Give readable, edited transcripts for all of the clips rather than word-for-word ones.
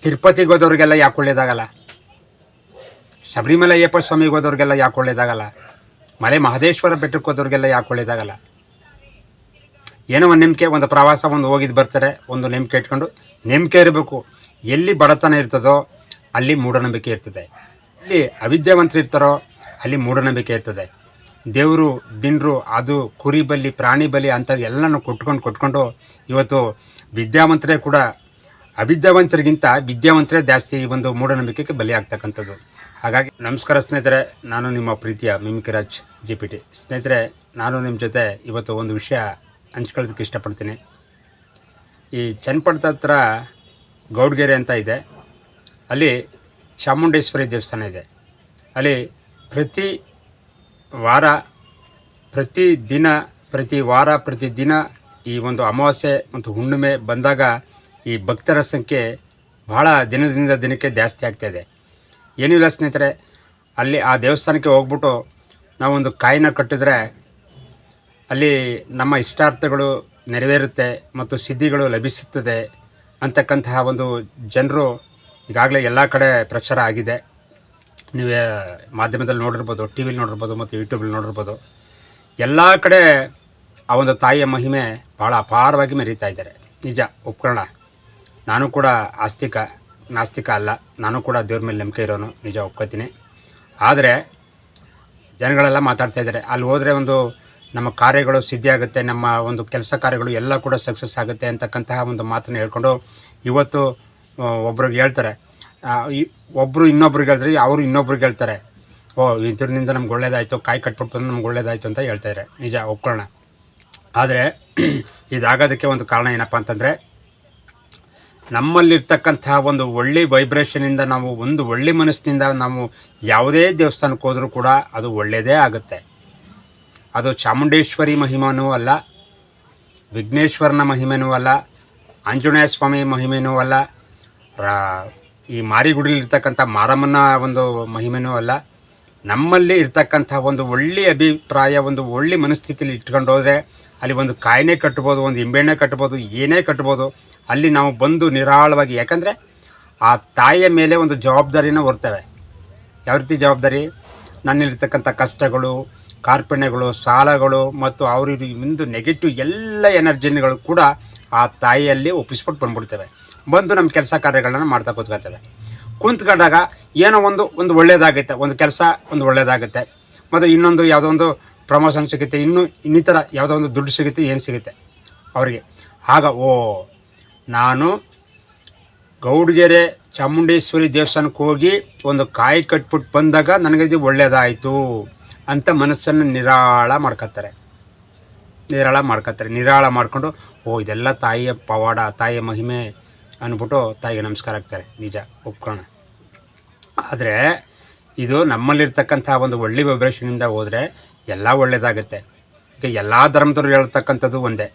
ತಿರುಪತಿಗೆ ಹೋದವ್ರಿಗೆಲ್ಲ ಯಾಕೆ ಒಳ್ಳೇದಾಗಲ್ಲ? ಶಬರಿಮಲೆ ಅಯ್ಯಪ್ಪ ಸ್ವಾಮಿಗೆ ಹೋದವ್ರಿಗೆಲ್ಲ ಯಾಕೆ ಒಳ್ಳೇದಾಗಲ್ಲ? ಮಲೆ ಮಹದೇಶ್ವರ ಬೆಟ್ಟಕ್ಕೆ ಹೋದವ್ರಿಗೆಲ್ಲ ಯಾಕೆ ಒಳ್ಳೇದಾಗಲ್ಲ? ಏನೋ ಒಂದು ನಂಬಿಕೆ, ಒಂದು ಪ್ರವಾಸ ಒಂದು ಹೋಗಿದ್ದು ಬರ್ತಾರೆ, ಒಂದು ನಂಬಿಕೆ ಇಟ್ಕೊಂಡು ನಂಬಿಕೆ ಇರಬೇಕು. ಎಲ್ಲಿ ಬಡತನ ಇರ್ತದೋ ಅಲ್ಲಿ ಮೂಢನಂಬಿಕೆ ಇರ್ತದೆ, ಎಲ್ಲಿ ಅವಿದ್ಯಾವಂತರು ಇರ್ತಾರೋ ಅಲ್ಲಿ ಮೂಢನಂಬಿಕೆ ಇರ್ತದೆ. ದೇವರು ದಿನರು ಅದು ಕುರಿ ಬಲಿ ಪ್ರಾಣಿ ಬಲಿ ಅಂತ ಎಲ್ಲನೂ ಕೊಟ್ಕೊಂಡು ಇವತ್ತು ವಿದ್ಯಾವಂತರೇ ಕೂಡ ಅವಿದ್ಯಾವಂತರಿಗಿಂತ ವಿದ್ಯಾವಂತರೇ ಜಾಸ್ತಿ ಈ ಒಂದು ಮೂಢನಂಬಿಕೆಗೆ ಬಲಿ ಆಗ್ತಕ್ಕಂಥದ್ದು. ಹಾಗಾಗಿ ನಮಸ್ಕಾರ ಸ್ನೇಹಿತರೆ, ನಾನು ನಿಮ್ಮ ಪ್ರೀತಿಯ ಮಿಮಿಕ್ರಾಜ್ GPT. ಸ್ನೇಹಿತರೆ, ನಾನು ನಿಮ್ಮ ಜೊತೆ ಇವತ್ತು ಒಂದು ವಿಷಯ ಹಂಚ್ಕೊಳ್ಳೋದಕ್ಕೆ ಇಷ್ಟಪಡ್ತೀನಿ. ಈ ಚನ್ನಪಟ್ಟಣದ ಹತ್ರ ಗೌಡ್ಗೆರೆ ಅಂತ ಇದೆ, ಅಲ್ಲಿ ಚಾಮುಂಡೇಶ್ವರಿ ದೇವಸ್ಥಾನ ಇದೆ. ಅಲ್ಲಿ ಪ್ರತಿ ವಾರ ಪ್ರತಿದಿನ ಈ ಒಂದು ಅಮಾವಾಸ್ಯೆ ಮತ್ತು ಹುಣ್ಣಿಮೆ ಬಂದಾಗ ಈ ಭಕ್ತರ ಸಂಖ್ಯೆ ಭಾಳ ದಿನದಿಂದ ದಿನಕ್ಕೆ ಜಾಸ್ತಿ ಆಗ್ತಾಯಿದೆ. ಏನಿಲ್ಲ ಸ್ನೇಹಿತರೆ, ಅಲ್ಲಿ ಆ ದೇವಸ್ಥಾನಕ್ಕೆ ಹೋಗ್ಬಿಟ್ಟು ನಾವೊಂದು ಕಾಯಿನ ಕಟ್ಟಿದ್ರೆ ಅಲ್ಲಿ ನಮ್ಮ ಇಷ್ಟಾರ್ಥಗಳು ನೆರವೇರುತ್ತೆ ಮತ್ತು ಸಿದ್ಧಿಗಳು ಲಭಿಸುತ್ತದೆ ಅಂತಕ್ಕಂತಹ ಒಂದು ಜನರು ಈಗಾಗಲೇ ಎಲ್ಲ ಕಡೆ ಪ್ರಚಾರ ಆಗಿದೆ. ನೀವೇ ಮಾಧ್ಯಮದಲ್ಲಿ ನೋಡಿರ್ಬೋದು, ಟಿ ವಿಲಿ ನೋಡಿರ್ಬೋದು ಮತ್ತು ಯೂಟ್ಯೂಬಲ್ಲಿ ನೋಡಿರ್ಬೋದು. ಎಲ್ಲ ಕಡೆ ಆ ಒಂದು ತಾಯಿಯ ಮಹಿಮೆ ಭಾಳ ಅಪಾರವಾಗಿ ಮೆರೀತಾ ಇದ್ದಾರೆ. ನಿಜ ಒಪ್ಕೊಳ್ಳೋಣ, ನಾನು ಕೂಡ ನಾಸ್ತಿಕ ಅಲ್ಲ, ನಾನು ಕೂಡ ದೇವ್ರ ಮೇಲೆ ನಂಬಿಕೆ ಇರೋನು, ನಿಜ ಒಪ್ಕೋತೀನಿ. ಆದರೆ ಜನಗಳೆಲ್ಲ ಮಾತಾಡ್ತಾ ಇದ್ದಾರೆ, ಅಲ್ಲಿ ಹೋದರೆ ಒಂದು ನಮ್ಮ ಕಾರ್ಯಗಳು ಸಿದ್ಧಿ ಆಗುತ್ತೆ, ನಮ್ಮ ಒಂದು ಕೆಲಸ ಕಾರ್ಯಗಳು ಎಲ್ಲ ಕೂಡ ಸಕ್ಸಸ್ ಆಗುತ್ತೆ ಅಂತಕ್ಕಂತಹ ಒಂದು ಮಾತನ್ನು ಹೇಳ್ಕೊಂಡು ಇವತ್ತು ಒಬ್ರಿಗೆ ಹೇಳ್ತಾರೆ, ಒಬ್ಬರು ಇನ್ನೊಬ್ರಿಗೆ ಹೇಳಿದ್ರೆ ಅವರು ಇನ್ನೊಬ್ರಿಗೆ ಹೇಳ್ತಾರೆ, ಇದರಿಂದ ನಮ್ಗೆ ಒಳ್ಳೇದಾಯಿತು, ಕಾಯಿ ಕಟ್ಬಿಟ್ಟು ನಮ್ಗೆ ಒಳ್ಳೇದಾಯಿತು ಅಂತ ಹೇಳ್ತಾಯಿದ್ದಾರೆ. ನಿಜ ಒಪ್ಕೊಳ್ಳೋಣ. ಆದರೆ ಇದಾಗೋದಕ್ಕೆ ಒಂದು ಕಾರಣ ಏನಪ್ಪ ಅಂತಂದರೆ, ನಮ್ಮಲ್ಲಿರ್ತಕ್ಕಂತಹ ಒಂದು ಒಳ್ಳೆ ವೈಬ್ರೇಷನಿಂದ, ನಾವು ಒಂದು ಒಳ್ಳೆ ಮನಸ್ಸಿನಿಂದ ನಾವು ಯಾವುದೇ ದೇವಸ್ಥಾನಕ್ಕೆ ಹೋದರೂ ಕೂಡ ಅದು ಒಳ್ಳೆಯದೇ ಆಗುತ್ತೆ. ಅದು ಚಾಮುಂಡೇಶ್ವರಿ ಮಹಿಮೆನೂ ಅಲ್ಲ, ವಿಘ್ನೇಶ್ವರನ ಮಹಿಮೆನೂ ಅಲ್ಲ, ಆಂಜನೇಯ ಸ್ವಾಮಿ ಮಹಿಮೆನೂ ಅಲ್ಲ, ಈ ಮಾರಿಗುಡಿಲಿರ್ತಕ್ಕಂಥ ಮಾರಮ್ಮನ ಒಂದು ಮಹಿಮೆನೂ ಅಲ್ಲ. ನಮ್ಮಲ್ಲಿ ಇರ್ತಕ್ಕಂಥ ಒಂದು ಒಳ್ಳೆಯ ಅಭಿಪ್ರಾಯ, ಒಂದು ಒಳ್ಳೆ ಮನಸ್ಥಿತಿಯಲ್ಲಿ ಇಟ್ಕೊಂಡು ಹೋದರೆ ಅಲ್ಲಿ ಒಂದು ಕಾಯಿನೇ ಕಟ್ಬೋದು, ಒಂದು ನಿಂಬೆಹಣ್ಣೆ ಕಟ್ಬೋದು, ಏನೇ ಕಟ್ಬೋದು. ಅಲ್ಲಿ ನಾವು ಬಂದು ನಿರಾಳವಾಗಿ, ಯಾಕಂದರೆ ಆ ತಾಯಿಯ ಮೇಲೆ ಒಂದು ಜವಾಬ್ದಾರಿನ ಹೊರ್ತೇವೆ. ಯಾವ ರೀತಿ ಜವಾಬ್ದಾರಿ? ನನ್ನಲ್ಲಿರ್ತಕ್ಕಂಥ ಕಷ್ಟಗಳು, ಕಾರ್ಪಣ್ಯಗಳು, ಸಾಲಗಳು ಮತ್ತು ಅವ್ರಿಗೆ ಒಂದು ನೆಗೆಟಿವ್ ಎಲ್ಲ ಎನರ್ಜಿಗಳು ಕೂಡ ಆ ತಾಯಿಯಲ್ಲಿ ಒಪ್ಪಿಸ್ಬಿಟ್ಟು ಬಂದ್ಬಿಡ್ತೇವೆ. ಬಂದು ನಮ್ಮ ಕೆಲಸ ಕಾರ್ಯಗಳನ್ನ ಮಾಡ್ತಾ ಕೂತ್ಕೊಂಡಾಗ ಏನೋ ಒಂದು ಒಳ್ಳೆಯದಾಗುತ್ತೆ, ಒಂದು ಕೆಲಸ ಒಂದು ಒಳ್ಳೆಯದಾಗುತ್ತೆ, ಮತ್ತು ಇನ್ನೊಂದು ಯಾವುದೋ ಒಂದು ಪ್ರಮೋಷನ್ ಸಿಗುತ್ತೆ, ಇನ್ನಿತರ ಯಾವುದೋ ಒಂದು ದುಡ್ಡು ಸಿಗುತ್ತೆ, ಏನು ಸಿಗುತ್ತೆ ಅವರಿಗೆ. ಆಗ ನಾನು ಗೌಡ್ಗೆರೆ ಚಾಮುಂಡೇಶ್ವರಿ ದೇವಸ್ಥಾನಕ್ಕೆ ಹೋಗಿ ಒಂದು ಕಾಯಿ ಕಟ್ಬಿಟ್ಟು ಬಂದಾಗ ನನಗೆ ಒಳ್ಳೆಯದಾಯಿತು ಅಂತ ಮನಸ್ಸನ್ನು ನಿರಾಳ ಮಾಡ್ಕೊತಾರೆ. ನಿರಾಳ ಮಾಡಿಕೊಂಡು ಇದೆಲ್ಲ ತಾಯಿಯ ಪವಾಡ, ತಾಯಿಯ ಮಹಿಮೆ ಅಂದ್ಬಿಟ್ಟು ತಾಯಿಗೆ ನಮಸ್ಕಾರ ಆಗ್ತಾರೆ. ನಿಜ ಒಪ್ಕೊಳ್ಳೋಣ. ಆದರೆ ಇದು ನಮ್ಮಲ್ಲಿರ್ತಕ್ಕಂಥ ಒಂದು ಒಳ್ಳೆ ವೈಬ್ರೇಷನಿಂದ ಹೋದರೆ ಎಲ್ಲ ಒಳ್ಳೆಯದಾಗುತ್ತೆ. ಈಗ ಎಲ್ಲ ಧರ್ಮದವರು ಹೇಳ್ತಕ್ಕಂಥದ್ದು ಒಂದೇ.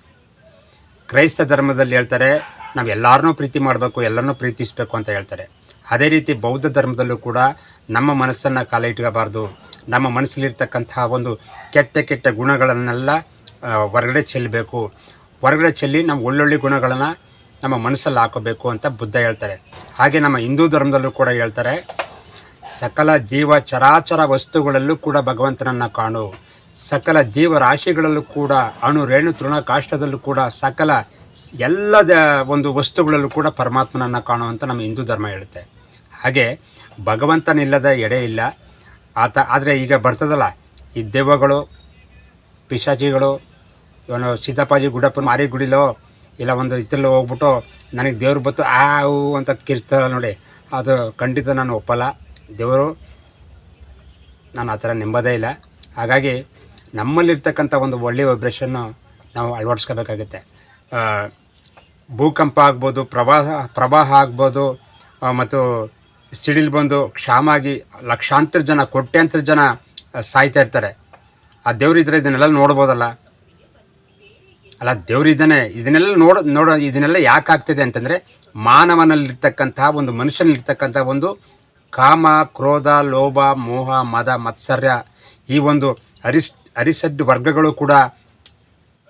ಕ್ರೈಸ್ತ ಧರ್ಮದಲ್ಲಿ ಹೇಳ್ತಾರೆ ನಾವು ಎಲ್ಲರನ್ನೂ ಪ್ರೀತಿ ಮಾಡಬೇಕು, ಎಲ್ಲರನ್ನೂ ಪ್ರೀತಿಸಬೇಕು ಅಂತ ಹೇಳ್ತಾರೆ. ಅದೇ ರೀತಿ ಬೌದ್ಧ ಧರ್ಮದಲ್ಲೂ ಕೂಡ ನಮ್ಮ ಮನಸ್ಸನ್ನು ಕಾಲ ಇಟ್ಕೋಬಾರ್ದು, ನಮ್ಮ ಮನಸ್ಸಲ್ಲಿರ್ತಕ್ಕಂತಹ ಒಂದು ಕೆಟ್ಟ ಗುಣಗಳನ್ನೆಲ್ಲ ಹೊರಗಡೆ ಚೆಲ್ಲಬೇಕು, ಹೊರಗಡೆ ಚೆಲ್ಲಿ ನಾವು ಒಳ್ಳೊಳ್ಳೆ ಗುಣಗಳನ್ನು ನಮ್ಮ ಮನಸ್ಸಲ್ಲಿ ಹಾಕೋಬೇಕು ಅಂತ ಬುದ್ಧ ಹೇಳ್ತಾರೆ. ಹಾಗೆ ನಮ್ಮ ಹಿಂದೂ ಧರ್ಮದಲ್ಲೂ ಕೂಡ ಹೇಳ್ತಾರೆ, ಸಕಲ ಜೀವ ಚರಾಚರ ವಸ್ತುಗಳಲ್ಲೂ ಕೂಡ ಭಗವಂತನನ್ನು ಕಾಣು, ಸಕಲ ಜೀವರಾಶಿಗಳಲ್ಲೂ ಕೂಡ ಅಣು ರೇಣು ತೃಣ ಕಾಷ್ಟದಲ್ಲೂ ಕೂಡ ಸಕಲ ಎಲ್ಲದ ಒಂದು ವಸ್ತುಗಳಲ್ಲೂ ಕೂಡ ಪರಮಾತ್ಮನನ್ನು ಕಾಣು ಅಂತ ನಮ್ಮ ಹಿಂದೂ ಧರ್ಮ ಹೇಳುತ್ತೆ. ಹಾಗೆ ಭಗವಂತನಿಲ್ಲದ ಎಡೆ ಇಲ್ಲ ಆದರೆ ಈಗ ಬರ್ತದಲ್ಲ ಈ ದೆವ್ವಗಳು, ಪಿಶಾಚಿಗಳು, ಇವನು ಸೀತಾಪಾಜಿ ಗುಡಪ್ಪ ಮಾರಿ ಗುಡಿಲೋ ಇಲ್ಲ ಒಂದು ಇದರಲ್ಲಿ ಹೋಗ್ಬಿಟ್ಟು ನನಗೆ ದೇವ್ರು ಬತ್ತು ಅಂತ ಕಿರ್ತಾರಲ್ಲ ನೋಡಿ, ಅದು ಖಂಡಿತ ನಾನು ಒಪ್ಪಲ್ಲ. ದೇವರು ನಾನು ಆ ಥರ ನಂಬೋದೇ ಇಲ್ಲ. ಹಾಗಾಗಿ ನಮ್ಮಲ್ಲಿರ್ತಕ್ಕಂಥ ಒಂದು ಒಳ್ಳೆಯ ವೈಬ್ರೇಷನ್ನು ನಾವು ಅಳವಡಿಸ್ಕೋಬೇಕಾಗುತ್ತೆ. ಭೂಕಂಪ ಆಗ್ಬೋದು, ಪ್ರವಾಹ ಆಗ್ಬೋದು, ಮತ್ತು ಸಿಡಿಲು ಬಂದು ಕ್ಷಾಮಾಗಿ ಲಕ್ಷಾಂತರ ಜನ, ಕೋಟ್ಯಾಂತರ ಜನ ಸಾಯ್ತಾ ಇರ್ತಾರೆ. ಆ ದೇವರಿದ್ದರೆ ಇದನ್ನೆಲ್ಲ ನೋಡ್ಬೋದಲ್ಲ. ದೇವರಿದ್ದಾನೆ, ಇದನ್ನೆಲ್ಲ ಯಾಕೆ ಆಗ್ತಿದೆ ಅಂತಂದರೆ, ಮಾನವನಲ್ಲಿರ್ತಕ್ಕಂಥ ಒಂದು ಮನುಷ್ಯನಲ್ಲಿರ್ತಕ್ಕಂಥ ಒಂದು ಕಾಮ, ಕ್ರೋಧ, ಲೋಭ, ಮೋಹ, ಮದ, ಮತ್ಸರ್ಯ, ಈ ಒಂದು ಅರಿಸಡ್ಡು ವರ್ಗಗಳು ಕೂಡ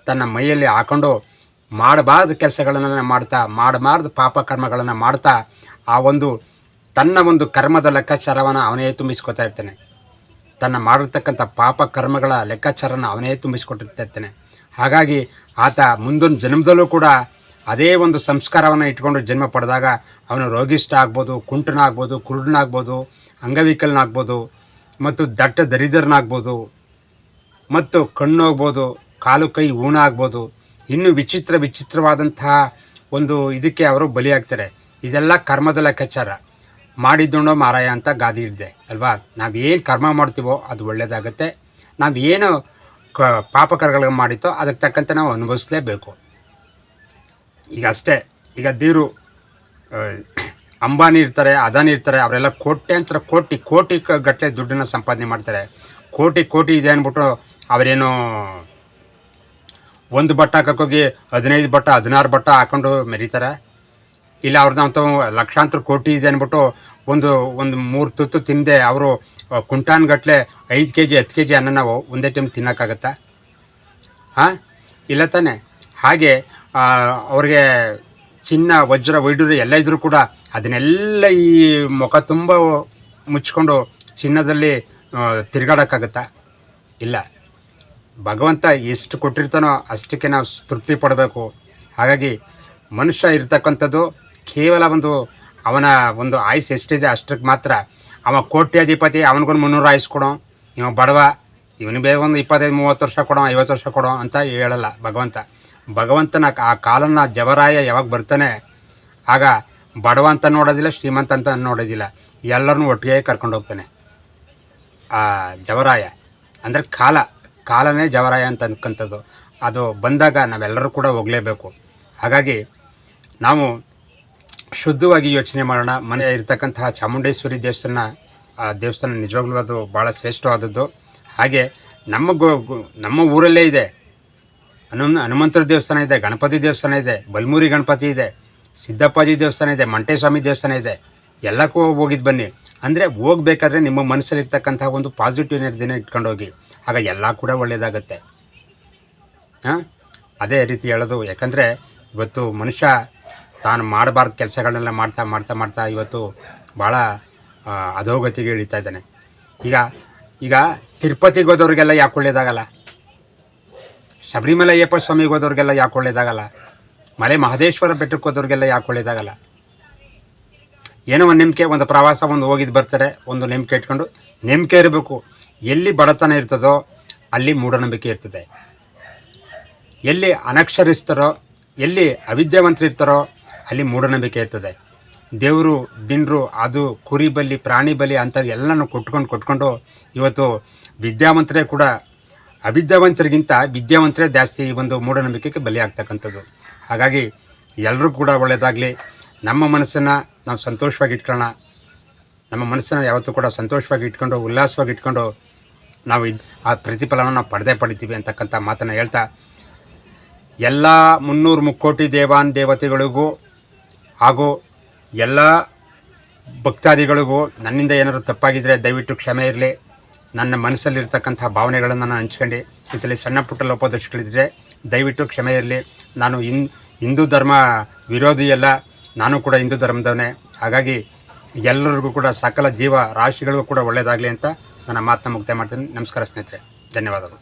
ತನ್ನ ಮೈಯಲ್ಲಿ ಹಾಕೊಂಡು ಮಾಡಬಾರ್ದು ಕೆಲಸಗಳನ್ನು ಮಾಡಬಾರ್ದು ಪಾಪ ಕರ್ಮಗಳನ್ನು ಮಾಡ್ತಾ ಆ ಒಂದು ತನ್ನ ಒಂದು ಕರ್ಮದ ಲೆಕ್ಕಾಚಾರವನ್ನು ಅವನೇ ತುಂಬಿಸ್ಕೊತಾ ಇರ್ತಾನೆ. ತನ್ನ ಮಾಡಿರ್ತಕ್ಕಂಥ ಪಾಪ ಕರ್ಮಗಳ ಲೆಕ್ಕಾಚಾರನ ಅವನೇ ತುಂಬಿಸ್ಕೊಟ್ಟಿರ್ತಾ ಇರ್ತಾನೆ. ಹಾಗಾಗಿ ಆತ ಮುಂದೊಂದು ಜನ್ಮದಲ್ಲೂ ಕೂಡ ಅದೇ ಒಂದು ಸಂಸ್ಕಾರವನ್ನು ಇಟ್ಕೊಂಡು ಜನ್ಮ ಪಡೆದಾಗ ಅವನು ರೋಗಿಷ್ಠ ಆಗ್ಬೋದು, ಕುಂಟನಾಗ್ಬೋದು, ಕುರುಡನಾಗ್ಬೋದು, ಅಂಗವಿಕಲನಾಗ್ಬೋದು, ಮತ್ತು ದಟ್ಟ ದರಿದ್ರನಾಗ್ಬೋದು, ಮತ್ತು ಕಣ್ಣು ಹೋಗ್ಬೋದು, ಕಾಲು ಕೈ ಊನ ಆಗ್ಬೋದು, ಇನ್ನು ವಿಚಿತ್ರವಾದಂತಹ ಒಂದು ಇದಕ್ಕೆ ಅವರು ಬಲಿಯಾಗ್ತಾರೆ. ಇದೆಲ್ಲ ಕರ್ಮದ ಲೆಕ್ಕಾಚಾರ. ಮಾಡಿದ್ದುಂಡೋ ಮಾರಾಯ ಅಂತ ಗಾದಿ ಇದೆ ಅಲ್ವಾ. ನಾವೇನು ಕರ್ಮ ಮಾಡ್ತೀವೋ ಅದು ಒಳ್ಳೆಯದಾಗತ್ತೆ. ನಾವೇನು ಪಾಪಕರ್ಗಳು ಮಾಡಿತ್ತೋ ಅದಕ್ಕೆ ತಕ್ಕಂತೆ ನಾವು ಅನುಭವಿಸಲೇಬೇಕು. ಈಗ ಅಷ್ಟೇ. ಈಗ ದೀರು ಅಂಬಾನಿ ಇರ್ತಾರೆ, ಅದಾನಿ ಇರ್ತಾರೆ, ಅವರೆಲ್ಲ ಕೋಟಿ ಗಟ್ಟಲೆ ದುಡ್ಡನ್ನು ಸಂಪಾದನೆ ಮಾಡ್ತಾರೆ. ಕೋಟಿ ಇದೆ ಅಂದ್ಬಿಟ್ಟು ಅವರೇನು ಒಂದು ಬಟ್ಟ ಹಾಕೋಗಿ 15 ಬಟ್ಟ 16 ಬಟ್ಟ ಹಾಕೊಂಡು ಮೆರೀತಾರೆ. ಇಲ್ಲ ಅವ್ರದ್ದು ಲಕ್ಷಾಂತರ ಕೋಟಿ ಇದೆ ಅಂದ್ಬಿಟ್ಟು ಒಂದು 3 ತುತ್ತು ತಿಂದೆ ಅವರು ಕುಂಟಾನ್ಗಟ್ಟಲೆ 5 kg 10 kg ಅನ್ನ ನಾವು ಒಂದೇ ಟೈಮ್ ತಿನ್ನೋಕ್ಕಾಗತ್ತಾ? ಇಲ್ಲ ತಾನೆ. ಹಾಗೆ ಅವ್ರಿಗೆ ಚಿನ್ನ ವಜ್ರ ವೈಡೂರ್ಯ ಎಲ್ಲ ಇದ್ದರೂ ಕೂಡ ಅದನ್ನೆಲ್ಲ ಈ ಮುಖ ತುಂಬ ಮುಚ್ಕೊಂಡು ಚಿನ್ನದಲ್ಲಿ ತಿರುಗಾಡೋಕ್ಕಾಗತ್ತಾ? ಇಲ್ಲ. ಭಗವಂತ ಎಷ್ಟು ಕೊಟ್ಟಿರ್ತಾನೋ ಅಷ್ಟಕ್ಕೆ ನಾವು ತೃಪ್ತಿ ಪಡಬೇಕು. ಹಾಗಾಗಿ ಮನುಷ್ಯ ಇರ್ತಕ್ಕಂಥದ್ದು ಕೇವಲ ಅವನ ಒಂದು ಆಯುಸ್ ಎಷ್ಟಿದೆ ಅಷ್ಟಕ್ಕೆ ಮಾತ್ರ. ಅವ ಕೋಟ್ಯಾಧಿಪತಿ, ಅವನಿಗೊಂದು 300 ಆಯುಸ್ ಕೊಡೋ, ಇವ ಬಡವ ಇವನಿಗೆ ಬೇಗ ಒಂದು 25-30 ವರ್ಷ ಕೊಡೋ, 50 ವರ್ಷ ಕೊಡೋ ಅಂತ ಹೇಳಲ್ಲ ಭಗವಂತನ ಆ ಕಾಲನ್ನ ಜವರಾಯ ಯಾವಾಗ ಬರ್ತಾನೆ ಆಗ ಬಡವ ಅಂತ ನೋಡೋದಿಲ್ಲ, ಶ್ರೀಮಂತ ಅಂತ ನೋಡೋದಿಲ್ಲ, ಎಲ್ಲರನ್ನೂ ಒಟ್ಟಿಗೆ ಕರ್ಕೊಂಡು ಹೋಗ್ತಾನೆ ಆ ಜವರಾಯ. ಅಂದರೆ ಕಾಲನೇ ಜವರಾಯ ಅಂತ ಅನ್ಕೊಂಥದ್ದು. ಅದು ಬಂದಾಗ ನಾವೆಲ್ಲರೂ ಕೂಡ ಹೋಗಲೇಬೇಕು. ಹಾಗಾಗಿ ನಾವು ಶುದ್ಧವಾಗಿ ಯೋಚನೆ ಮಾಡೋಣ. ಮನೆ ಇರ್ತಕ್ಕಂತಹ ಚಾಮುಂಡೇಶ್ವರಿ ದೇವಸ್ಥಾನ ನಿಜವಾಗ್ಲೂ ಅದು ಭಾಳ ಶ್ರೇಷ್ಠವಾದದ್ದು. ಹಾಗೆ ನಮ್ಮ ಊರಲ್ಲೇ ಇದೆ ಹನುಮಂತರ ದೇವಸ್ಥಾನ ಇದೆ, ಗಣಪತಿ ದೇವಸ್ಥಾನ ಇದೆ, ಬಲ್ಮೂರಿ ಗಣಪತಿ ಇದೆ, ಸಿದ್ದಪ್ಪಾಜಿ ದೇವಸ್ಥಾನ ಇದೆ, ಮಂಟೇಸ್ವಾಮಿ ದೇವಸ್ಥಾನ ಇದೆ. ಎಲ್ಲಕ್ಕೂ ಹೋಗಿದ್ದು ಬನ್ನಿ. ಅಂದರೆ ಹೋಗ್ಬೇಕಾದ್ರೆ ನಿಮ್ಮ ಮನಸ್ಸಲ್ಲಿರ್ತಕ್ಕಂಥ ಒಂದು ಪಾಸಿಟಿವ್ ಎನರ್ಜಿನ ಇಟ್ಕೊಂಡು ಹೋಗಿ, ಆಗ ಎಲ್ಲ ಕೂಡ ಒಳ್ಳೆಯದಾಗತ್ತೆ. ಅದೇ ರೀತಿ ಹೇಳೋದು. ಯಾಕಂದರೆ ಇವತ್ತು ಮನುಷ್ಯ ತಾನು ಮಾಡಬಾರ್ದು ಕೆಲಸಗಳನ್ನೆಲ್ಲ ಮಾಡ್ತಾ ಇವತ್ತು ಭಾಳ ಅಧೋಗತಿಗೆ ಇಳಿತಾ ಇದ್ದಾನೆ. ಈಗ ತಿರುಪತಿಗೆ ಹೋದವ್ರಿಗೆಲ್ಲ ಯಾಕೆ ಒಳ್ಳೇದಾಗಲ್ಲ? ಶಬರಿಮಲೆ ಅಯ್ಯಪ್ಪ ಸ್ವಾಮಿಗೆ ಹೋದವ್ರಿಗೆಲ್ಲ ಯಾಕೆ ಒಳ್ಳೇದಾಗಲ್ಲ? ಮಲೆ ಮಹದೇಶ್ವರ ಬೆಟ್ಟಕ್ಕೆ ಹೋದವ್ರಿಗೆಲ್ಲ ಯಾಕೆ ಒಳ್ಳೇದಾಗಲ್ಲ? ಏನೋ ಒಂದು ನಂಬಿಕೆ, ಒಂದು ಪ್ರವಾಸ ಹೋಗಿದ್ದು ಬರ್ತಾರೆ, ಒಂದು ನಂಬಿಕೆ ಇಟ್ಕೊಂಡು ನಂಬಿಕೆ ಇರಬೇಕು. ಎಲ್ಲಿ ಬಡತನ ಇರ್ತದೋ ಅಲ್ಲಿ ಮೂಢನಂಬಿಕೆ ಇರ್ತದೆ. ಎಲ್ಲಿ ಅನಕ್ಷರಿಸ್ತಾರೋ, ಎಲ್ಲಿ ಅವಿದ್ಯಾವಂತರಿರ್ತಾರೋ ಅಲ್ಲಿ ಮೂಢನಂಬಿಕೆ ಇರ್ತದೆ. ದೇವರು ದಿಂಡ್ರು ಅದು ಕುರಿ ಬಲಿ, ಪ್ರಾಣಿ ಬಲಿ ಅಂತ ಎಲ್ಲನೂ ಕೊಟ್ಕೊಂಡು ಇವತ್ತು ವಿದ್ಯಾವಂತರೇ ಕೂಡ ಅವಿದ್ಯಾವಂತರಿಗಿಂತ ವಿದ್ಯಾವಂತರೇ ಜಾಸ್ತಿ ಈ ಒಂದು ಮೂಢನಂಬಿಕೆಗೆ ಬಲಿ ಆಗ್ತಕ್ಕಂಥದ್ದು. ಹಾಗಾಗಿ ಎಲ್ಲರೂ ಕೂಡ ಒಳ್ಳೆಯದಾಗಲಿ. ನಮ್ಮ ಮನಸ್ಸನ್ನು ನಾವು ಸಂತೋಷವಾಗಿ ಇಟ್ಕೊಳ್ಳೋಣ. ನಮ್ಮ ಮನಸ್ಸನ್ನು ಯಾವತ್ತೂ ಕೂಡ ಸಂತೋಷವಾಗಿ ಇಟ್ಕೊಂಡು ಉಲ್ಲಾಸವಾಗಿ ಇಟ್ಕೊಂಡು ನಾವು ಆ ಪ್ರತಿಫಲನ ನಾವು ಪಡಿತೀವಿ ಅಂತಕ್ಕಂಥ ಮಾತನ್ನು ಹೇಳ್ತಾ, ಎಲ್ಲ 300 ಮುಕ್ಕೋಟಿ ದೇವತೆಗಳಿಗೂ ಹಾಗೂ ಎಲ್ಲ ಭಕ್ತಾದಿಗಳಿಗೂ ನನ್ನಿಂದ ಏನಾದರೂ ತಪ್ಪಾಗಿದ್ದರೆ ದಯವಿಟ್ಟು ಕ್ಷಮೆ ಇರಲಿ. ನನ್ನ ಮನಸ್ಸಲ್ಲಿರ್ತಕ್ಕಂಥ ಭಾವನೆಗಳನ್ನು ನಾನು ಹಂಚ್ಕೊಂಡು ಇದರಲ್ಲಿ ಸಣ್ಣ ಪುಟ್ಟ ಲೋಪದೋಷಗಳಿದ್ದರೆ ದಯವಿಟ್ಟು ಕ್ಷಮೆ ಇರಲಿ. ನಾನು ಹಿಂದೂ ಧರ್ಮ ವಿರೋಧಿಯಲ್ಲ, ನಾನು ಕೂಡ ಹಿಂದೂ ಧರ್ಮದವನೇ. ಹಾಗಾಗಿ ಎಲ್ಲರಿಗೂ ಕೂಡ ಸಕಲ ಜೀವ ರಾಶಿಗಳಿಗೂ ಕೂಡ ಒಳ್ಳೆಯದಾಗಲಿ ಅಂತ ನನ್ನ ಮಾತನ್ನ ಮುಕ್ತಾಯ ಮಾಡ್ತೀನಿ. ನಮಸ್ಕಾರ ಸ್ನೇಹಿತರೆ, ಧನ್ಯವಾದಗಳು.